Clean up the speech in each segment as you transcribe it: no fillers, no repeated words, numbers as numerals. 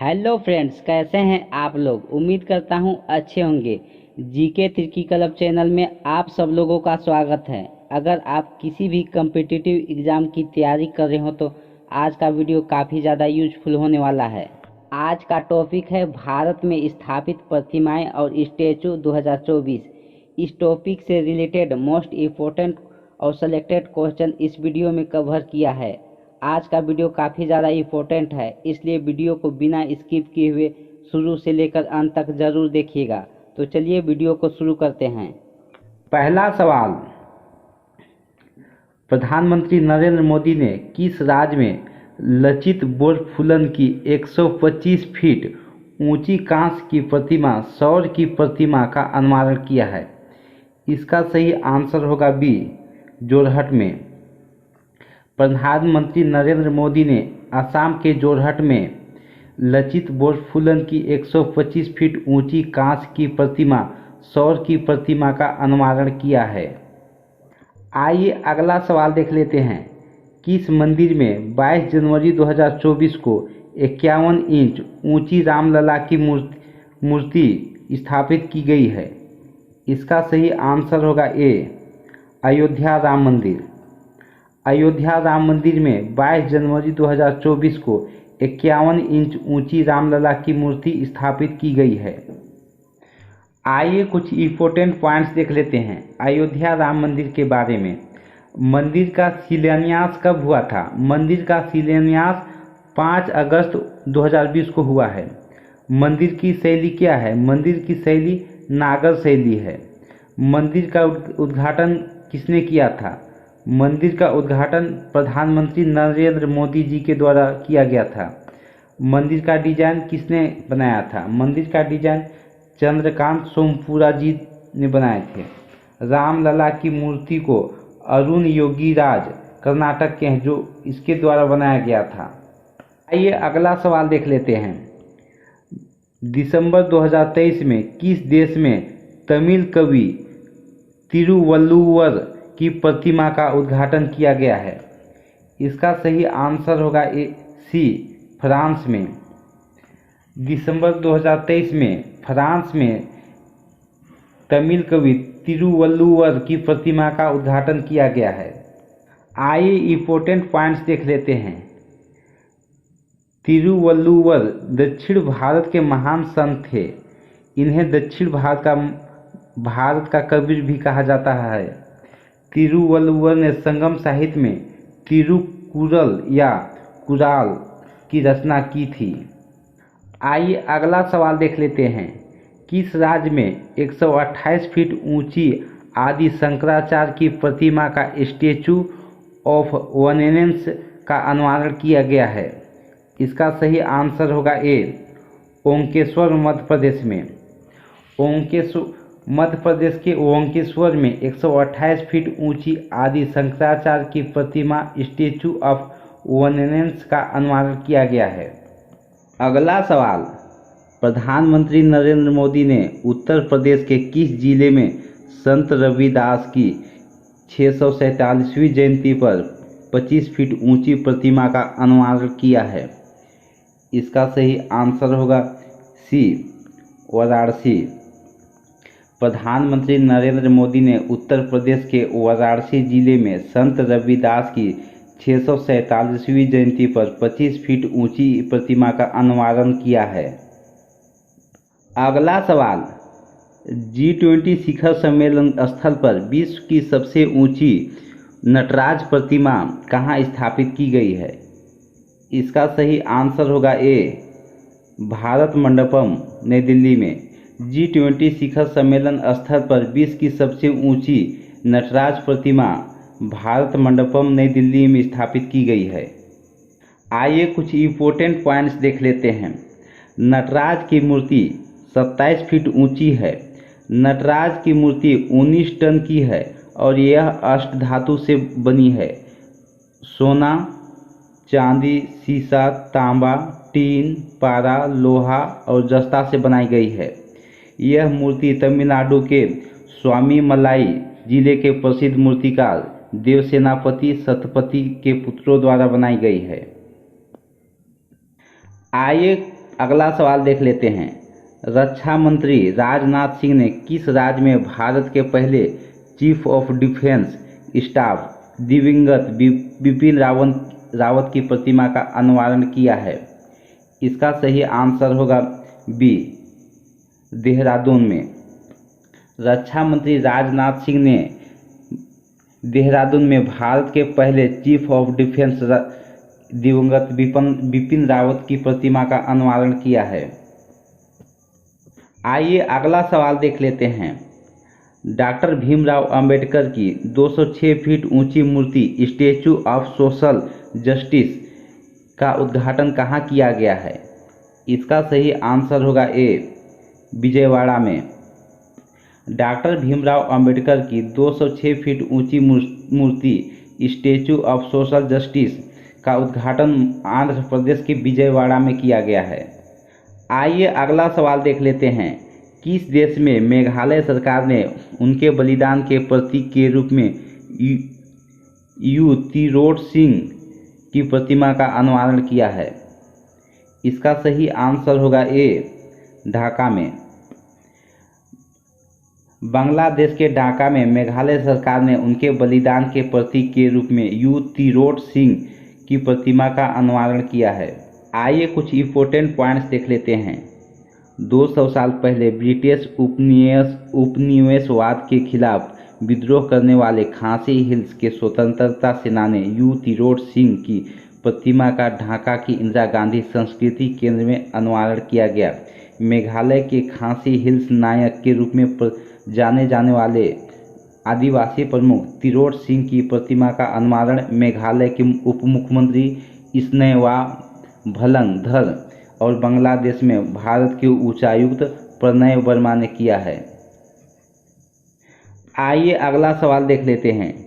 Hello friends, कैसे हैं आप लोग। उम्मीद करता हूं अच्छे होंगे। जीके त्रिकी क्लब चैनल में आप सब लोगों का स्वागत है। अगर आप किसी भी कम्पिटिटिव एग्ज़ाम की तैयारी कर रहे हो तो आज का वीडियो काफ़ी ज़्यादा यूजफुल होने वाला है। आज का टॉपिक है भारत में स्थापित प्रतिमाएं और स्टैचू 2024। इस टॉपिक से रिलेटेड मोस्ट इम्पोर्टेंट और सेलेक्टेड क्वेश्चन इस वीडियो में कवर किया है। आज का वीडियो काफ़ी ज़्यादा इम्पोर्टेंट है, इसलिए वीडियो को बिना स्किप किए हुए शुरू से लेकर अंत तक ज़रूर देखिएगा। तो चलिए वीडियो को शुरू करते हैं। पहला सवाल, प्रधानमंत्री नरेंद्र मोदी ने किस राज्य में लचित बोरफुकन की 125 फीट ऊंची कांस्य की प्रतिमा सौर की प्रतिमा का अनावरण किया है? इसका सही आंसर होगा बी, जोरहट में। प्रधानमंत्री नरेंद्र मोदी ने असम के जोरहट में लचित बोरफुकन की 125 फीट ऊंची कांस्य की प्रतिमा सौर की प्रतिमा का अनावरण किया है। आइए अगला सवाल देख लेते हैं। किस मंदिर में 22 जनवरी 2024 को 51 इंच ऊंची रामलला की मूर्ति स्थापित की गई है? इसका सही आंसर होगा ए, अयोध्या राम मंदिर। अयोध्या राम मंदिर में 22 जनवरी 2024 को 51 इंच ऊंची रामलला की मूर्ति स्थापित की गई है। आइए कुछ इम्पोर्टेंट पॉइंट्स देख लेते हैं अयोध्या राम मंदिर के बारे में। मंदिर का शिलान्यास कब हुआ था? मंदिर का शिलान्यास 5 अगस्त 2020 को हुआ है। मंदिर की शैली क्या है? मंदिर की शैली नागर शैली है। मंदिर का उद्घाटन किसने किया था? मंदिर का उद्घाटन प्रधानमंत्री नरेंद्र मोदी जी के द्वारा किया गया था। मंदिर का डिजाइन किसने बनाया था? मंदिर का डिजाइन चंद्रकांत सोमपुरा जी ने बनाए थे। रामलला की मूर्ति को अरुण योगीराज कर्नाटक के हैं, जो इसके द्वारा बनाया गया था। आइए अगला सवाल देख लेते हैं। दिसंबर 2023 में किस देश में तमिल कवि तिरुवल्लुवर की प्रतिमा का उद्घाटन किया गया है? इसका सही आंसर होगा ए, सी, फ्रांस में। दिसंबर 2023 में फ्रांस में तमिल कवि तिरुवल्लुवर की प्रतिमा का उद्घाटन किया गया है। आइए इम्पोर्टेंट पॉइंट्स देख लेते हैं। तिरुवल्लुवर दक्षिण भारत के महान संत थे। इन्हें दक्षिण भारत का कबीर भी कहा जाता है। तिरुवल्लुवर ने संगम साहित्य में तिरुकुरल या कुराल की रचना की थी। आइए अगला सवाल देख लेते हैं। किस राज्य में 128 फीट ऊंची आदि शंकराचार्य की प्रतिमा का स्टैचू ऑफ वनेनेंस का अनावरण किया गया है? इसका सही आंसर होगा ए, ओंकेश्वर मध्य प्रदेश में। मध्य प्रदेश के ओंकेश्वर में 128 फीट ऊंची आदि शंकराचार्य की प्रतिमा स्टैचू ऑफ वनेनेंस का अनावरण किया गया है। अगला सवाल, प्रधानमंत्री नरेंद्र मोदी ने उत्तर प्रदेश के किस जिले में संत रविदास की 647वीं जयंती पर 25 फीट ऊंची प्रतिमा का अनावरण किया है? इसका सही आंसर होगा सी, वाराणसी। प्रधानमंत्री नरेंद्र मोदी ने उत्तर प्रदेश के वाराणसी जिले में संत रविदास की 647वीं जयंती पर 25 फीट ऊंची प्रतिमा का अनावरण किया है। अगला सवाल, G20 शिखर सम्मेलन स्थल पर विश्व की सबसे ऊंची नटराज प्रतिमा कहाँ स्थापित की गई है? इसका सही आंसर होगा ए, भारत मंडपम, नई दिल्ली में। G20 शिखर सम्मेलन स्थल पर विश्व की सबसे ऊंची नटराज प्रतिमा भारत मंडपम, नई दिल्ली में स्थापित की गई है। आइए कुछ इम्पोर्टेंट पॉइंट्स देख लेते हैं। नटराज की मूर्ति 27 फीट ऊंची है। नटराज की मूर्ति 19 टन की है और यह अष्टधातु से बनी है। सोना, चांदी, सीसा, तांबा, टीन, पारा, लोहा और जस्ता से बनाई गई है। यह मूर्ति तमिलनाडु के स्वामी मलाई जिले के प्रसिद्ध मूर्तिकार देवसेनापति सतपति के पुत्रों द्वारा बनाई गई है। आइए अगला सवाल देख लेते हैं। रक्षा मंत्री राजनाथ सिंह ने किस राज्य में भारत के पहले चीफ ऑफ डिफेंस स्टाफ दिवंगत बिपिन रावत की प्रतिमा का अनावरण किया है? इसका सही आंसर होगा बी, देहरादून में। रक्षा मंत्री राजनाथ सिंह ने देहरादून में भारत के पहले चीफ ऑफ डिफेंस दिवंगत बिपिन रावत की प्रतिमा का अनावरण किया है। आइए अगला सवाल देख लेते हैं। डॉक्टर भीमराव अंबेडकर की 206 फीट ऊंची मूर्ति स्टैचू ऑफ सोशल जस्टिस का उद्घाटन कहाँ किया गया है? इसका सही आंसर होगा ए, विजयवाड़ा में। डॉक्टर भीमराव अंबेडकर की 206 फीट ऊंची मूर्ति स्टैचू ऑफ सोशल जस्टिस का उद्घाटन आंध्र प्रदेश के विजयवाड़ा में किया गया है। आइए अगला सवाल देख लेते हैं। किस देश में मेघालय सरकार ने उनके बलिदान के प्रतीक के रूप में यू तिरोट सिंह की प्रतिमा का अनावरण किया है? इसका सही आंसर होगा ए, ढाका में। बांग्लादेश के ढाका में मेघालय सरकार ने उनके बलिदान के प्रतीक के रूप में यू तिरोट सिंह की प्रतिमा का अनावरण किया है। आइए कुछ इम्पोर्टेंट पॉइंट्स देख लेते हैं। 200 साल पहले ब्रिटिश उपनिवेशवाद के खिलाफ विद्रोह करने वाले खासी हिल्स के स्वतंत्रता सेनानी यू तिरोट सिंह की प्रतिमा का ढाका की इंदिरा गांधी संस्कृति केंद्र में अनावरण किया गया। मेघालय के खासी हिल्स नायक के रूप में जाने जाने वाले आदिवासी प्रमुख तिरोट सिंह की प्रतिमा का अनावरण मेघालय के उप मुख्यमंत्री स्नेवा भलंगधर और बांग्लादेश में भारत के उच्चायुक्त प्रणय वर्मा ने किया है। आइए अगला सवाल देख लेते हैं।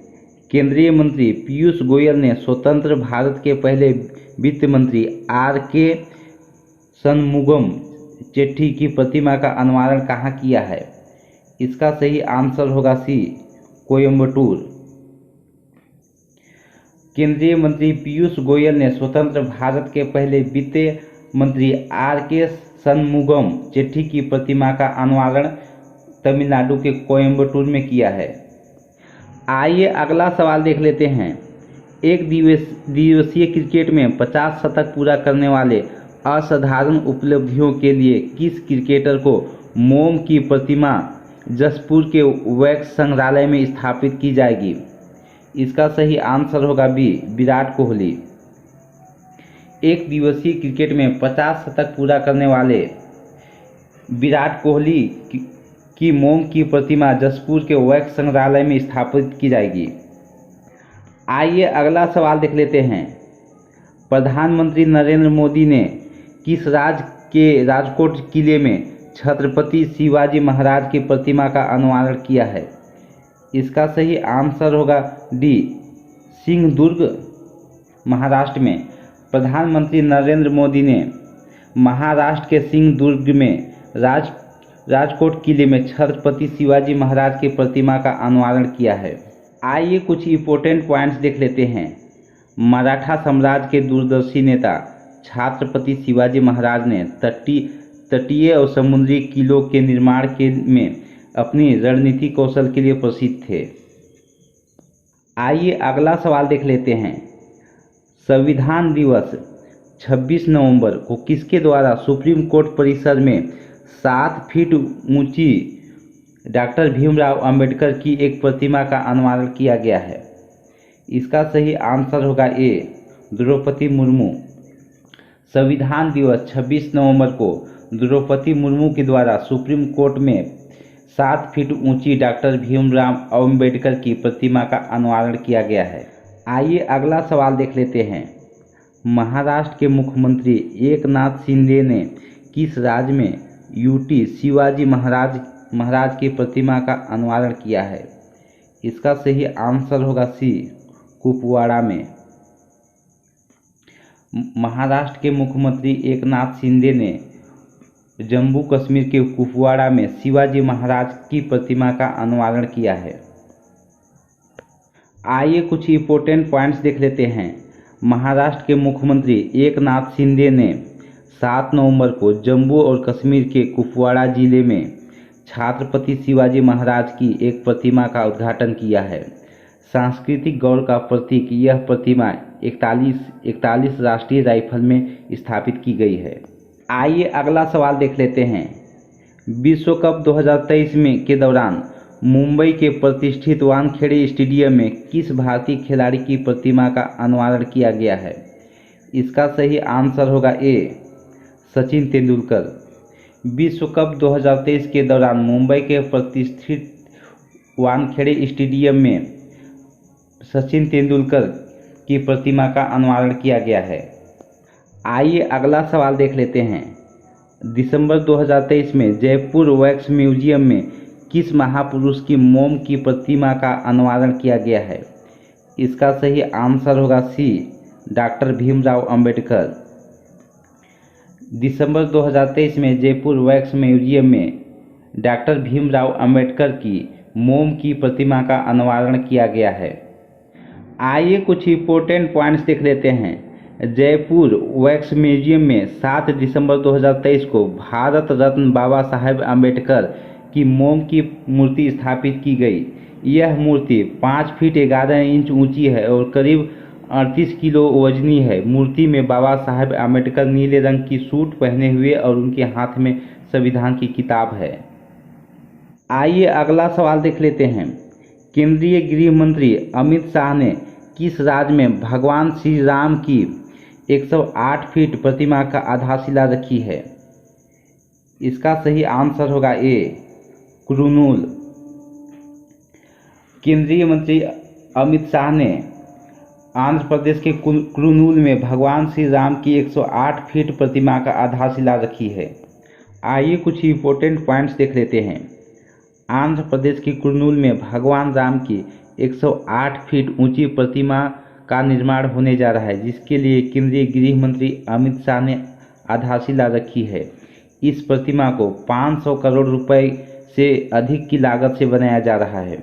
केंद्रीय मंत्री पीयूष गोयल ने स्वतंत्र भारत के पहले वित्त मंत्री R.K. शनमुगम चेट्टी की प्रतिमा का अनावरण कहाँ किया है? इसका सही आंसर होगा सी, कोयम्बटूर। केंद्रीय मंत्री पीयूष गोयल ने स्वतंत्र भारत के पहले वित्त मंत्री R.K. शनमुगम चेट्टी की प्रतिमा का अनावरण तमिलनाडु के कोयम्बटूर में किया है। आइए अगला सवाल देख लेते हैं। एक दिवसीय क्रिकेट में 50 शतक पूरा करने वाले असाधारण उपलब्धियों के लिए किस क्रिकेटर को मोम की प्रतिमा जसपुर के वैक्स संग्रहालय में स्थापित की जाएगी? इसका सही आंसर होगा बी, विराट कोहली। एक दिवसीय क्रिकेट में 50 शतक पूरा करने वाले विराट कोहली की मोम की प्रतिमा जसपुर के वैक्स संग्रहालय में स्थापित की जाएगी। आइए अगला सवाल देख लेते हैं। प्रधानमंत्री नरेंद्र मोदी ने किस राज्य के राजकोट किले में छत्रपति शिवाजी महाराज की प्रतिमा का अनावरण किया है? इसका सही आंसर होगा डी, सिंहदुर्ग, महाराष्ट्र में। प्रधानमंत्री नरेंद्र मोदी ने महाराष्ट्र के सिंहदुर्ग में राजकोट किले में छत्रपति शिवाजी महाराज की प्रतिमा का अनावरण किया है। आइए कुछ इम्पोर्टेंट पॉइंट्स देख लेते हैं। मराठा साम्राज्य के दूरदर्शी नेता छत्रपति शिवाजी महाराज ने तटीय और समुद्री किलों के निर्माण में अपनी रणनीति कौशल के लिए प्रसिद्ध थे। आइए अगला सवाल देख लेते हैं। संविधान दिवस 26 नवंबर को किसके द्वारा सुप्रीम कोर्ट परिसर में 7 फीट ऊंची डॉक्टर भीमराव अंबेडकर की एक प्रतिमा का अनावरण किया गया है? इसका सही आंसर होगा ए, द्रौपदी मुर्मू। संविधान दिवस 26 नवंबर को द्रौपदी मुर्मू के द्वारा सुप्रीम कोर्ट में 7 फीट ऊंची डॉक्टर भीमराव अंबेडकर की प्रतिमा का अनावरण किया गया है। आइए अगला सवाल देख लेते हैं। महाराष्ट्र के मुख्यमंत्री एकनाथ शिंदे ने किस राज्य में यूटी शिवाजी महाराज की प्रतिमा का अनावरण किया है? इसका सही आंसर होगा सी, कुपवाड़ा में। महाराष्ट्र के मुख्यमंत्री एकनाथ शिंदे ने जम्मू कश्मीर के कुपवाड़ा में शिवाजी महाराज की प्रतिमा का अनावरण किया है। आइए कुछ इम्पोर्टेंट पॉइंट्स देख लेते हैं। महाराष्ट्र के मुख्यमंत्री एकनाथ शिंदे ने 7 नवंबर को जम्मू और कश्मीर के कुपवाड़ा जिले में छत्रपति शिवाजी महाराज की एक प्रतिमा का उद्घाटन किया है। सांस्कृतिक गौरव का प्रतीक यह प्रतिमा 41 राष्ट्रीय राइफल में स्थापित की गई है। आइए अगला सवाल देख लेते हैं। विश्व कप 2023 के दौरान मुंबई के प्रतिष्ठित वानखेड़े स्टेडियम में किस भारतीय खिलाड़ी की प्रतिमा का अनावरण किया गया है? इसका सही आंसर होगा ए, सचिन तेंदुलकर। विश्व कप 2023 के दौरान मुंबई के प्रतिष्ठित वानखेड़े स्टेडियम में सचिन तेंदुलकर की प्रतिमा का अनावरण किया गया है। आइए अगला सवाल देख लेते हैं। दिसंबर 2023 में जयपुर वैक्स म्यूजियम में किस महापुरुष की मोम की प्रतिमा का अनावरण किया गया है? इसका सही आंसर होगा सी, डॉक्टर भीमराव अंबेडकर। दिसंबर 2023 में जयपुर वैक्स म्यूजियम में डॉक्टर भीमराव अंबेडकर की मोम की प्रतिमा का अनावरण किया गया है। आइए कुछ इंपॉर्टेंट पॉइंट्स देख लेते हैं। जयपुर वैक्स म्यूजियम में 7 दिसंबर 2023 को भारत रत्न बाबा साहेब अंबेडकर की मोम की मूर्ति स्थापित की गई। यह मूर्ति 5 फीट 11 इंच ऊंची है और करीब 38 किलो वजनी है। मूर्ति में बाबा साहेब अंबेडकर नीले रंग की सूट पहने हुए और उनके हाथ में संविधान की किताब है। आइए अगला सवाल देख लेते हैं। केंद्रीय गृह मंत्री अमित शाह ने किस राज्य में भगवान श्री राम की 108 फीट प्रतिमा का आधारशिला रखी है? इसका सही आंसर होगा ए, कुरुनूल। केंद्रीय मंत्री अमित शाह ने आंध्र प्रदेश के कुरुनूल में भगवान श्री राम की 108 फीट प्रतिमा का आधारशिला रखी है। आइए कुछ इंपॉर्टेंट पॉइंट्स देख लेते हैं। आंध्र प्रदेश के कुरुनूल में भगवान राम की 108 फीट ऊंची प्रतिमा का निर्माण होने जा रहा है, जिसके लिए केंद्रीय गृह मंत्री अमित शाह ने आधारशिला रखी है। इस प्रतिमा को 500 करोड़ रुपए से अधिक की लागत से बनाया जा रहा है।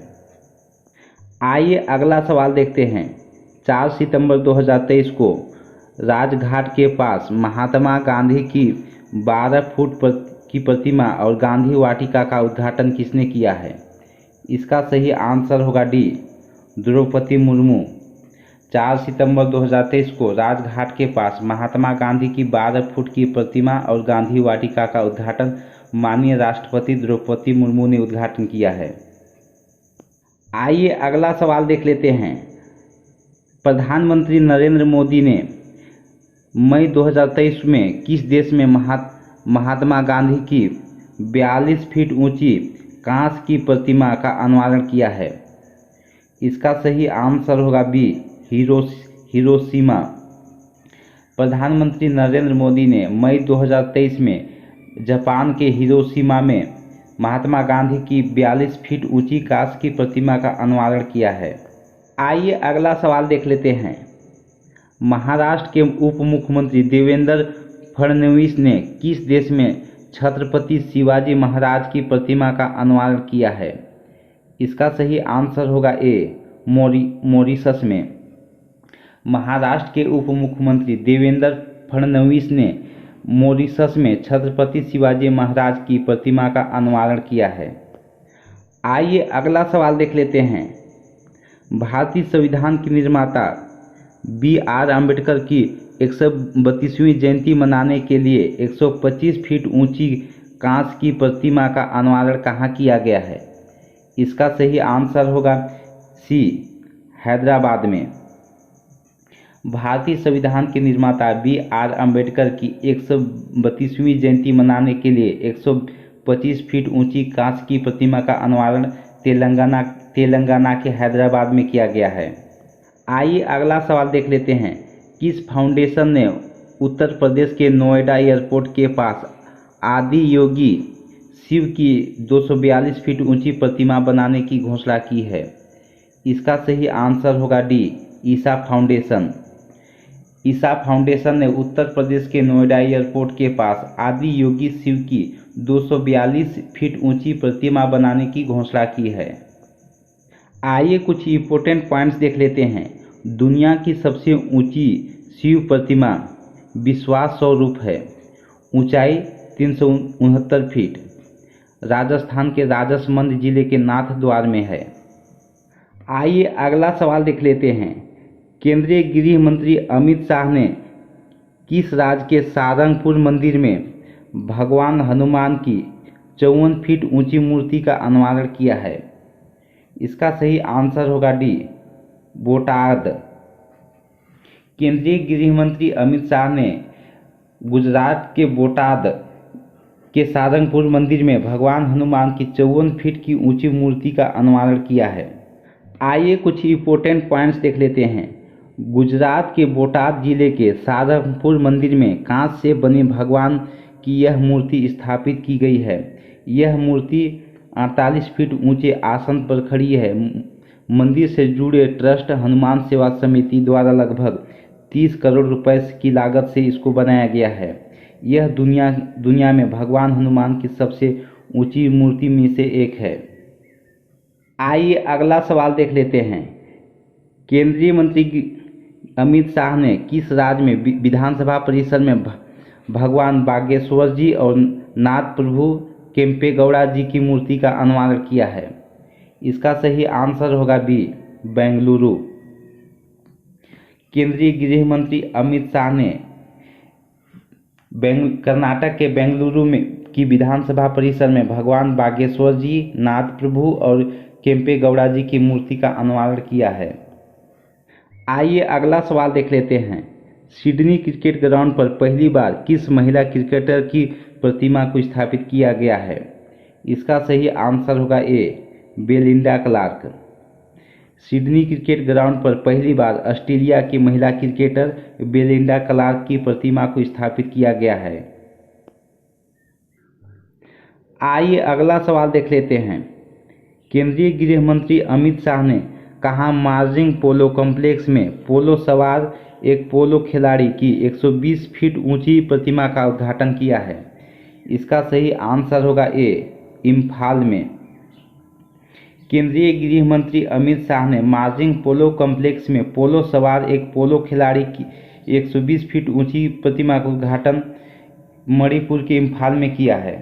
आइए अगला सवाल देखते हैं। 4 सितंबर 2023 को राजघाट के पास महात्मा गांधी की 12 फुट की प्रतिमा और गांधी वाटिका का उद्घाटन किसने किया है? इसका सही आंसर होगा डी, द्रौपदी मुर्मू। 4 सितंबर 2023 को राजघाट के पास महात्मा गांधी की 12 फुट की प्रतिमा और गांधी वाटिका का उद्घाटन माननीय राष्ट्रपति द्रौपदी मुर्मू ने उद्घाटन किया है। आइए अगला सवाल देख लेते हैं। प्रधानमंत्री नरेंद्र मोदी ने मई 2023 में किस देश में महात्मा गांधी की 42 फीट ऊंची कांस्य की प्रतिमा का अनावरण किया है? इसका सही आंसर होगा बी, हिरोशिमा। प्रधानमंत्री नरेंद्र मोदी ने मई 2023 में जापान के हिरोशिमा में महात्मा गांधी की 42 फीट ऊंची कांस्य की प्रतिमा का अनावरण किया है। आइए अगला सवाल देख लेते हैं। महाराष्ट्र के उप मुख्यमंत्री देवेंद्र फडणवीस ने किस देश में छत्रपति शिवाजी महाराज की प्रतिमा का अनावरण किया है? इसका सही आंसर होगा ए, मॉरिशस में। महाराष्ट्र के उप मुख्यमंत्री देवेंद्र फडणवीस ने मॉरिशस में छत्रपति शिवाजी महाराज की प्रतिमा का अनावरण किया है। आइए अगला सवाल देख लेते हैं। भारतीय संविधान के निर्माता B.R. अम्बेडकर की 132वीं जयंती मनाने के लिए 125 फीट ऊंची कांस्य की प्रतिमा का अनावरण कहाँ किया गया है? इसका सही आंसर होगा सी, हैदराबाद में। भारतीय संविधान के निर्माता B.R. अम्बेडकर की 132वीं जयंती मनाने के लिए 125 फीट ऊंची कांस्य की प्रतिमा का अनावरण तेलंगाना के हैदराबाद में किया गया है। आइए अगला सवाल देख लेते हैं। किस फाउंडेशन ने उत्तर प्रदेश के नोएडा एयरपोर्ट के पास आदि योगी शिव की 242 फीट ऊंची प्रतिमा बनाने की घोषणा की है? इसका सही आंसर होगा डी, ईसा फाउंडेशन। ईसा फाउंडेशन ने उत्तर प्रदेश के नोएडा एयरपोर्ट के पास आदि योगी शिव की 242 फीट ऊंची प्रतिमा बनाने की घोषणा की है। आइए कुछ इंपॉर्टेंट पॉइंट्स देख लेते हैं। दुनिया की सबसे ऊंची शिव प्रतिमा विश्वास स्वरूप है। ऊंचाई 369 फीट, राजस्थान के राजसमंद जिले के नाथद्वार में है। आइए अगला सवाल देख लेते हैं। केंद्रीय गृह मंत्री अमित शाह ने किस राज्य के सारंगपुर मंदिर में भगवान हनुमान की 54 फीट ऊंची मूर्ति का अनावरण किया है? इसका सही आंसर होगा डी, बोटाद। केंद्रीय गृह मंत्री अमित शाह ने गुजरात के बोटाद के सारंगपुर मंदिर में भगवान हनुमान की 54 फीट की ऊंची मूर्ति का अनावरण किया है। आइए कुछ इंपॉर्टेंट पॉइंट्स देख लेते हैं। गुजरात के बोटाद जिले के सारंगपुर मंदिर में कांच से बने भगवान की यह मूर्ति स्थापित की गई है। यह मूर्ति 48 फीट ऊंचे आसन पर खड़ी है। मंदिर से जुड़े ट्रस्ट हनुमान सेवा समिति द्वारा लगभग 30 करोड़ रुपए की लागत से इसको बनाया गया है। यह दुनिया में भगवान हनुमान की सबसे ऊंची मूर्ति में से एक है। आइए अगला सवाल देख लेते हैं। केंद्रीय मंत्री अमित शाह ने किस राज्य में विधानसभा परिसर में भगवान बागेश्वर जी और नाथ प्रभु केम्पेगौड़ा जी की मूर्ति का अनावरण किया है? इसका सही आंसर होगा बी, बेंगलुरु। केंद्रीय गृह मंत्री अमित शाह ने कर्नाटक के बेंगलुरु में की विधानसभा परिसर में भगवान बागेश्वर जी, नाथ प्रभु और केम्पेगौड़ा जी की मूर्ति का अनावरण किया है। आइए अगला सवाल देख लेते हैं। सिडनी क्रिकेट ग्राउंड पर पहली बार किस महिला क्रिकेटर की प्रतिमा को स्थापित किया गया है? इसका सही आंसर होगा A, Belinda Clark. Sydney cricket ground पर पहली बार ऑस्ट्रेलिया की महिला क्रिकेटर बेलिंडा क्लार्क की प्रतिमा को स्थापित किया गया है। आइए अगला सवाल देख लेते हैं। केंद्रीय गृह मंत्री अमित शाह ने कहा मार्जिंग पोलो कॉम्प्लेक्स में पोलो सवार एक पोलो खिलाड़ी की 120 फीट ऊंची प्रतिमा का उद्घाटन किया है? इसका सही आंसर होगा ए, इम्फाल में। केंद्रीय गृह मंत्री अमित शाह ने मार्जिंग पोलो कॉम्प्लेक्स में पोलो सवार एक पोलो खिलाड़ी की 120 फीट ऊंची प्रतिमा का उद्घाटन मणिपुर के इम्फाल में किया है।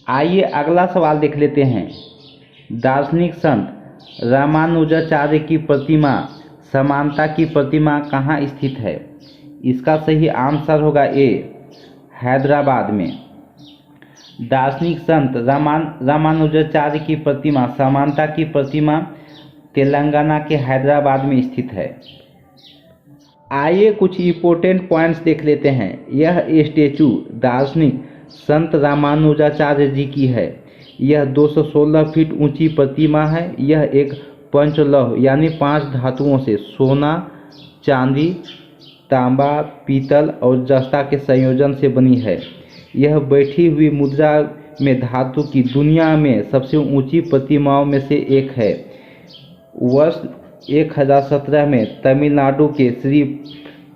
आइए अगला सवाल देख लेते हैं। दार्शनिक संत रामानुजाचार्य की प्रतिमा समानता की प्रतिमा कहाँ स्थित है? इसका सही आंसर होगा ए, हैदराबाद में। दार्शनिक संत रामानुजाचार्य की प्रतिमा समानता की प्रतिमा तेलंगाना के हैदराबाद में स्थित है। आइए कुछ इंपॉर्टेंट पॉइंट्स देख लेते हैं। यह स्टेचू दार्शनिक संत रामानुजाचार्य जी की है। यह 216 फीट ऊंची प्रतिमा है। यह एक पंचलौह यानी 5 धातुओं से सोना, चांदी, तांबा, पीतल और जस्ता के संयोजन से बनी है। यह बैठी हुई मुद्रा में धातु की दुनिया में सबसे ऊंची प्रतिमाओं में से एक है। वर्ष 1017 में तमिलनाडु के श्री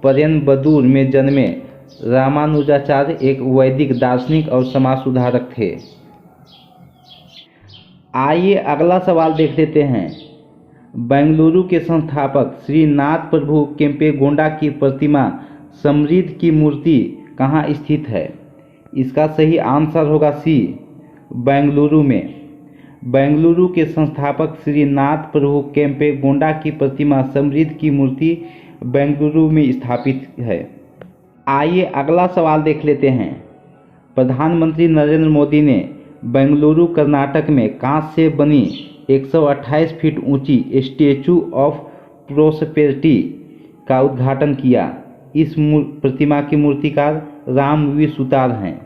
पेरम्बदूर में जन्मे रामानुजाचार्य एक वैदिक दार्शनिक और समाज सुधारक थे। आइए अगला सवाल देख लेते हैं। बेंगलुरु के संस्थापक श्री नाथ प्रभु केम्पेगौड़ा की प्रतिमा समृद्ध की मूर्ति कहाँ स्थित है? इसका सही आंसर होगा सी, बेंगलुरु में। बेंगलुरु के संस्थापक श्री नाथ प्रभु केम्पेगौड़ा की प्रतिमा समृद्ध की मूर्ति बेंगलुरु में स्थापित है। आइए अगला सवाल देख लेते हैं। प्रधानमंत्री नरेंद्र मोदी ने बेंगलुरु कर्नाटक में कांच से बनी 128 फीट ऊंची स्टैचू ऑफ प्रोस्पेरिटी का उद्घाटन किया। इस प्रतिमा के मूर्तिकार राम वी सुतार हैं।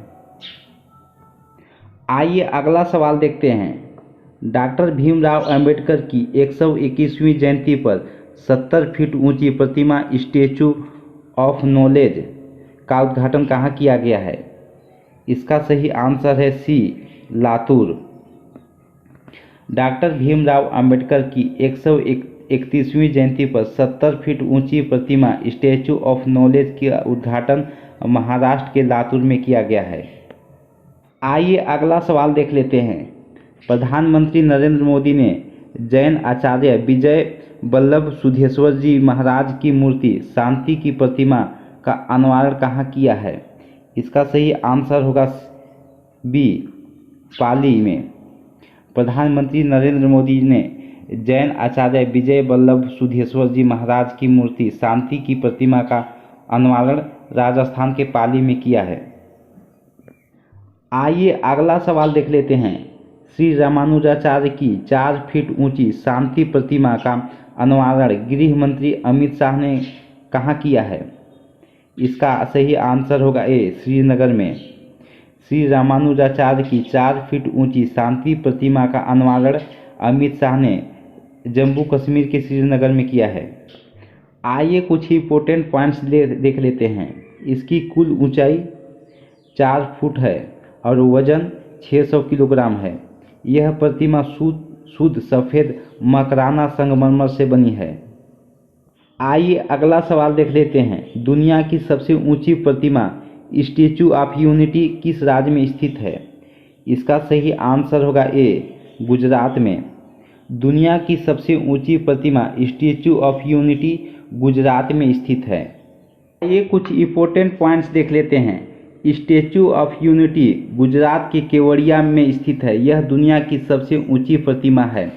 आइए अगला सवाल देखते हैं। डॉक्टर भीमराव अंबेडकर की 121वीं जयंती पर 70 फीट ऊंची प्रतिमा स्टैचू ऑफ नॉलेज का उद्घाटन कहाँ किया गया है? इसका सही आंसर है सी, लातूर। डॉक्टर भीमराव अंबेडकर की 131वीं जयंती पर 70 फीट ऊंची प्रतिमा स्टैचू ऑफ नॉलेज का उद्घाटन महाराष्ट्र के लातूर में किया गया है। आइए अगला सवाल देख लेते हैं। प्रधानमंत्री नरेंद्र मोदी ने जैन आचार्य विजय वल्लभ सुधेश्वर जी महाराज की मूर्ति शांति की प्रतिमा का अनावरण कहाँ किया है? इसका सही आंसर होगा बी, पाली में। प्रधानमंत्री नरेंद्र मोदी ने जैन आचार्य विजय वल्लभ सुधेश्वर जी महाराज की मूर्ति शांति की प्रतिमा का अनावरण राजस्थान के पाली में किया है। आइए अगला सवाल देख लेते हैं। श्री रामानुजाचार्य की 4 फीट ऊंची शांति प्रतिमा का अनावरण गृह मंत्री अमित शाह ने कहाँ किया है? इसका सही आंसर होगा ए, श्रीनगर में। श्री रामानुजाचार्य की 4 फीट ऊंची शांति प्रतिमा का अनावरण अमित शाह ने जम्मू कश्मीर के श्रीनगर में किया है। आइए कुछ इंपॉर्टेंट पॉइंट्स देख लेते हैं। इसकी कुल ऊंचाई 4 फुट है और वजन 600 किलोग्राम है। यह प्रतिमा शुद्ध सफ़ेद मकराना संगमरमर से बनी है। आइए अगला सवाल देख लेते हैं। दुनिया की सबसे ऊंची प्रतिमा स्टैचू ऑफ यूनिटी किस राज्य में स्थित है? इसका सही आंसर होगा ए, गुजरात में। दुनिया की सबसे ऊंची प्रतिमा स्टैचू ऑफ यूनिटी गुजरात में स्थित है। ये कुछ इंपॉर्टेंट पॉइंट्स देख लेते हैं। स्टैचू ऑफ यूनिटी गुजरात के केवड़िया में स्थित है। यह दुनिया की सबसे ऊंची प्रतिमा है।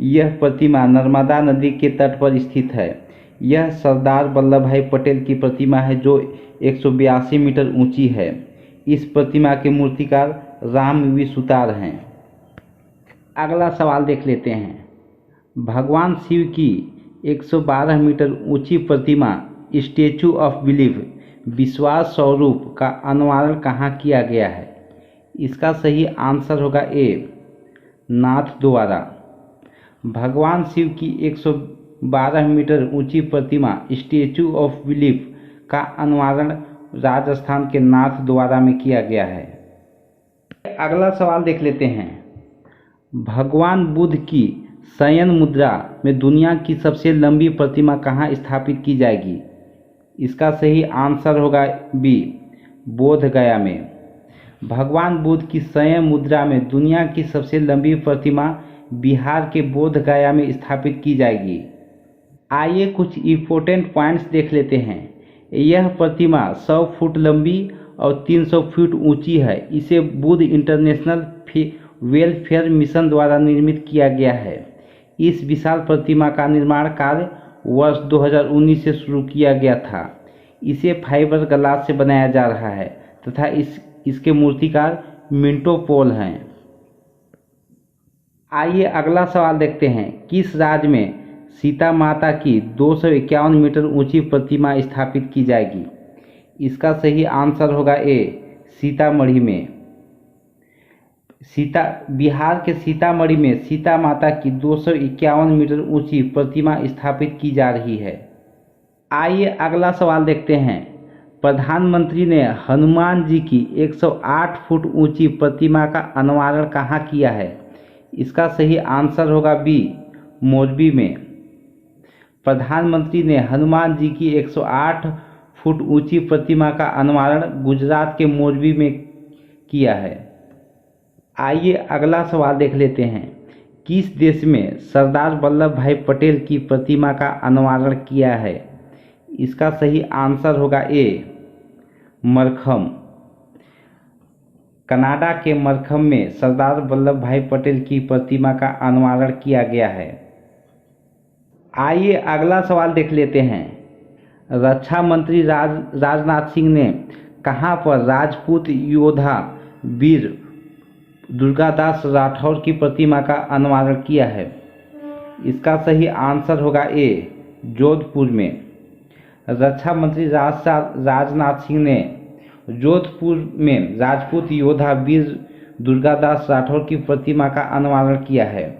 यह प्रतिमा नर्मदा नदी के तट पर स्थित है। यह सरदार वल्लभ भाई पटेल की प्रतिमा है जो 182 मीटर ऊंची है। इस प्रतिमा के मूर्तिकार रामवी सुतार हैं। अगला सवाल देख लेते हैं। भगवान शिव की 112 मीटर ऊंची प्रतिमा स्टैचू ऑफ बिलीफ विश्वास स्वरूप का अनावरण कहाँ किया गया है? इसका सही आंसर होगा ए, नाथ द्वारा। भगवान शिव की 112 मीटर ऊंची प्रतिमा स्टैचू ऑफ बिलीफ का अनावरण राजस्थान के नाथ द्वारा में किया गया है। अगला सवाल देख लेते हैं। भगवान बुद्ध की शयन मुद्रा में दुनिया की सबसे लंबी प्रतिमा कहाँ स्थापित की जाएगी? इसका सही आंसर होगा बी, बोध गया में। भगवान बुद्ध की शयन मुद्रा में दुनिया की सबसे लंबी प्रतिमा बिहार के बोध गया में स्थापित की जाएगी। आइए कुछ इंपॉर्टेंट पॉइंट्स देख लेते हैं। यह प्रतिमा 100 फुट लंबी और 300 फीट ऊंची है। इसे बुद्ध इंटरनेशनल वेलफेयर मिशन द्वारा निर्मित किया गया है। इस विशाल प्रतिमा का निर्माण कार्य वर्ष 2019 से शुरू किया गया था। इसे फाइबर ग्लास से बनाया जा रहा है तथा इसके मूर्तिकार मिंटो पॉल हैं। आइए अगला सवाल देखते हैं। किस राज्य में सीता माता की 251 मीटर ऊंची प्रतिमा स्थापित की जाएगी? इसका सही आंसर होगा ए, सीतामढ़ी में। बिहार के सीतामढ़ी में सीता माता की 251 मीटर ऊंची प्रतिमा स्थापित की जा रही है। आइए अगला सवाल देखते हैं। प्रधानमंत्री ने हनुमान जी की 108 फुट ऊंची प्रतिमा का अनावरण कहाँ किया है? इसका सही आंसर होगा बी, मोरबी में। प्रधानमंत्री ने हनुमान जी की 108 फुट ऊंची प्रतिमा का अनावरण गुजरात के मोरबी में किया है। आइए अगला सवाल देख लेते हैं। किस देश में सरदार वल्लभ भाई पटेल की प्रतिमा का अनावरण किया है? इसका सही आंसर होगा ए, मरखम। कनाडा के मरखम में सरदार वल्लभ भाई पटेल की प्रतिमा का अनावरण किया गया है। आइए अगला सवाल देख लेते हैं। रक्षा मंत्री राजनाथ सिंह ने कहां पर राजपूत योद्धा वीर दुर्गादास राठौर की प्रतिमा का अनावरण किया है? इसका सही आंसर होगा ए, जोधपुर में। रक्षा मंत्री राजनाथ सिंह ने जोधपुर में राजपूत योद्धा वीर दुर्गादास राठौर की प्रतिमा का अनावरण किया है।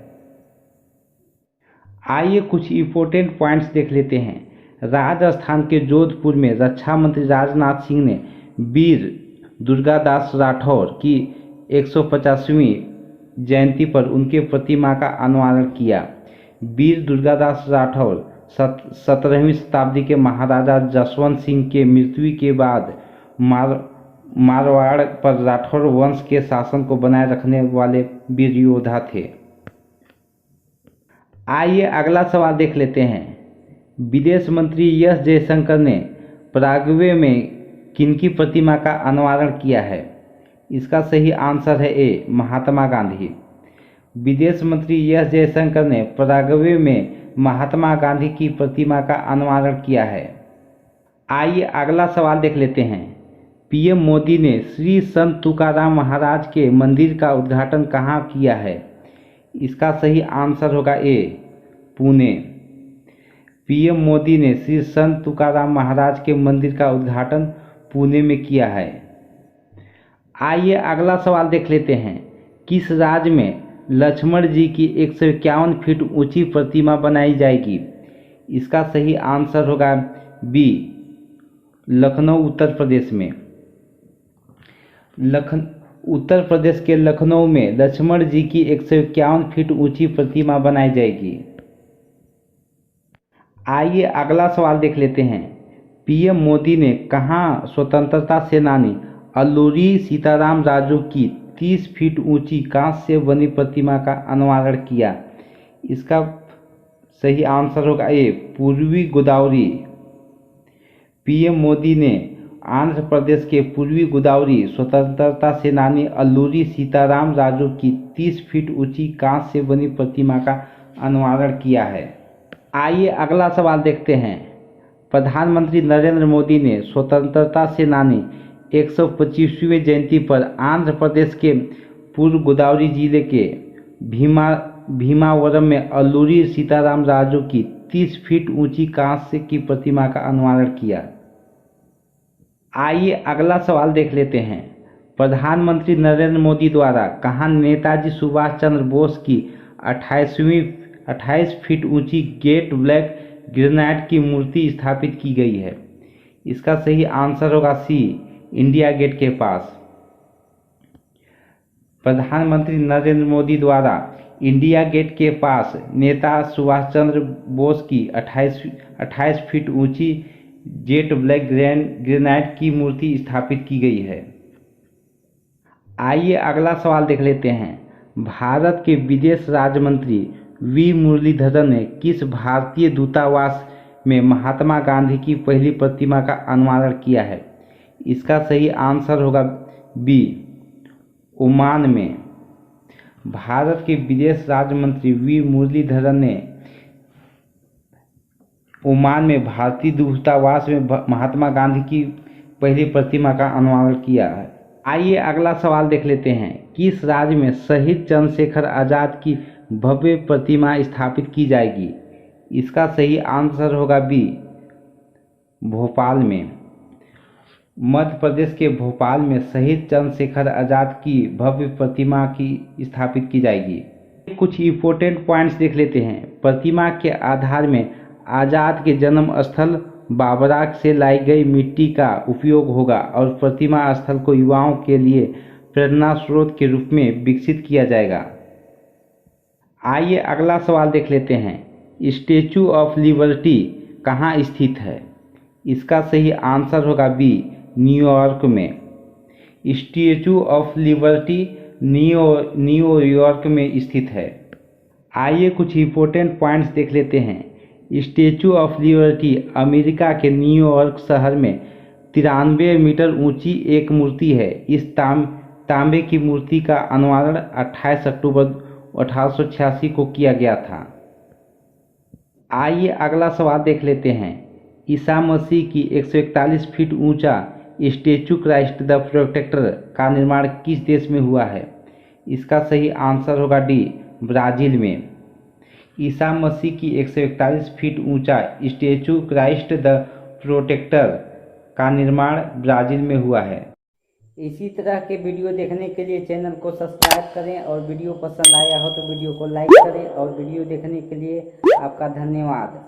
आइए कुछ इंपॉर्टेंट पॉइंट्स देख लेते हैं। राजस्थान के जोधपुर में रक्षा मंत्री राजनाथ सिंह ने वीर दुर्गादास राठौर की 150वीं जयंती पर उनके प्रतिमा का अनावरण किया। वीर दुर्गादास राठौर 17वीं शताब्दी के महाराजा जसवंत सिंह के मृत्यु के बाद मारवाड़ पर राठौर वंश के शासन को बनाए रखने वाले वीर योद्धा थे। आइए अगला सवाल देख लेते हैं। विदेश मंत्री एस जयशंकर ने पराग्वे में किनकी प्रतिमा का अनावरण किया है? इसका सही आंसर है ए, महात्मा गांधी। विदेश मंत्री एस जयशंकर ने पराग्वे में महात्मा गांधी की प्रतिमा का अनावरण किया है। आइए अगला सवाल देख लेते हैं। पीएम मोदी ने श्री संत तुकाराम महाराज के मंदिर का उद्घाटन कहाँ किया है? इसका सही आंसर होगा ए, पुणे। पीएम मोदी ने श्री संत तुकाराम महाराज के मंदिर का उद्घाटन पुणे में किया है। आइए अगला सवाल देख लेते हैं। किस राज्य में लक्ष्मण जी की 151 फीट ऊंची प्रतिमा बनाई जाएगी? इसका सही आंसर होगा बी, लखनऊ उत्तर प्रदेश में। उत्तर प्रदेश के लखनऊ में लक्ष्मण जी की 151 फीट ऊंची प्रतिमा बनाई जाएगी। आइए अगला सवाल देख लेते हैं। पीएम मोदी ने कहाँ स्वतंत्रता सेनानी अल्लूरी सीताराम राजू की 30 फीट ऊंची कांच से बनी प्रतिमा का अनावरण किया? इसका सही आंसर होगा ए, पूर्वी गोदावरी। पीएम मोदी ने आंध्र प्रदेश के पूर्वी गोदावरी स्वतंत्रता सेनानी अल्लूरी सीताराम राजू की 30 फीट ऊंची कांच से बनी प्रतिमा का अनावरण किया है। आइए अगला सवाल देखते हैं। प्रधानमंत्री नरेंद्र मोदी ने स्वतंत्रता सेनानी 125वीं जयंती पर आंध्र प्रदेश के पूर्व गोदावरी जिले के भीमावरम में अल्लूरी सीताराम राजू की 30 फीट ऊंची कांच से की प्रतिमा का अनावरण किया। आइए अगला सवाल देख लेते हैं। प्रधानमंत्री नरेंद्र मोदी द्वारा कहाँ नेताजी सुभाष चंद्र बोस की 28 फीट ऊंची गेट ब्लैक ग्रेनाइट की मूर्ति स्थापित की गई है? इसका सही आंसर होगा सी, इंडिया गेट के पास। प्रधानमंत्री नरेंद्र मोदी द्वारा इंडिया गेट के पास नेता सुभाष चंद्र बोस की 28 फीट ऊंची जेट ब्लैक ग्रेनाइट की मूर्ति स्थापित की गई है। आइए अगला सवाल देख लेते हैं। भारत के विदेश राज्य मंत्री वी मुरलीधरन ने किस भारतीय दूतावास में महात्मा गांधी की पहली प्रतिमा का अनावरण किया है? इसका सही आंसर होगा बी, ओमान में। भारत के विदेश राज्य मंत्री वी मुरलीधरन ने ओमान में भारतीय दूतावास में महात्मा गांधी की पहली प्रतिमा का अनावरण किया है। आइए अगला सवाल देख लेते हैं। किस राज्य में शहीद चंद्रशेखर आजाद की भव्य प्रतिमा स्थापित की जाएगी? इसका सही आंसर होगा बी, भोपाल में। मध्य प्रदेश के भोपाल में शहीद चंद्रशेखर आजाद की भव्य प्रतिमा की स्थापित की जाएगी। कुछ इंपॉर्टेंट पॉइंट्स देख लेते हैं। प्रतिमा के आधार में आजाद के जन्म स्थल बाबरा से लाई गई मिट्टी का उपयोग होगा और प्रतिमा स्थल को युवाओं के लिए प्रेरणा स्रोत के रूप में विकसित किया जाएगा। आइए अगला सवाल देख लेते हैं। स्टैचू ऑफ लिबर्टी कहाँ स्थित है? इसका सही आंसर होगा बी, न्यूयॉर्क में। स्टैचू ऑफ लिबर्टी न्यूयॉर्क में स्थित है। आइए कुछ इंपॉर्टेंट पॉइंट्स देख लेते हैं। स्टैचू ऑफ लिबर्टी अमेरिका के न्यूयॉर्क शहर में 93 मीटर ऊंची एक मूर्ति है। इस तांबे की मूर्ति का अनावरण 28 अक्टूबर 1886 को किया गया था। आइए अगला सवाल देख लेते हैं। ईसा मसीह की 141 फीट ऊंचा स्टैचू क्राइस्ट द प्रोटेक्टर का निर्माण किस देश में हुआ है? इसका सही आंसर होगा डी, ब्राज़ील में। ईसा मसीह की 141 फीट ऊंचा स्टैचू क्राइस्ट द प्रोटेक्टर का निर्माण ब्राज़ील में हुआ है। इसी तरह के वीडियो देखने के लिए चैनल को सब्सक्राइब करें और वीडियो पसंद आया हो तो वीडियो को लाइक करें और वीडियो देखने के लिए आपका धन्यवाद।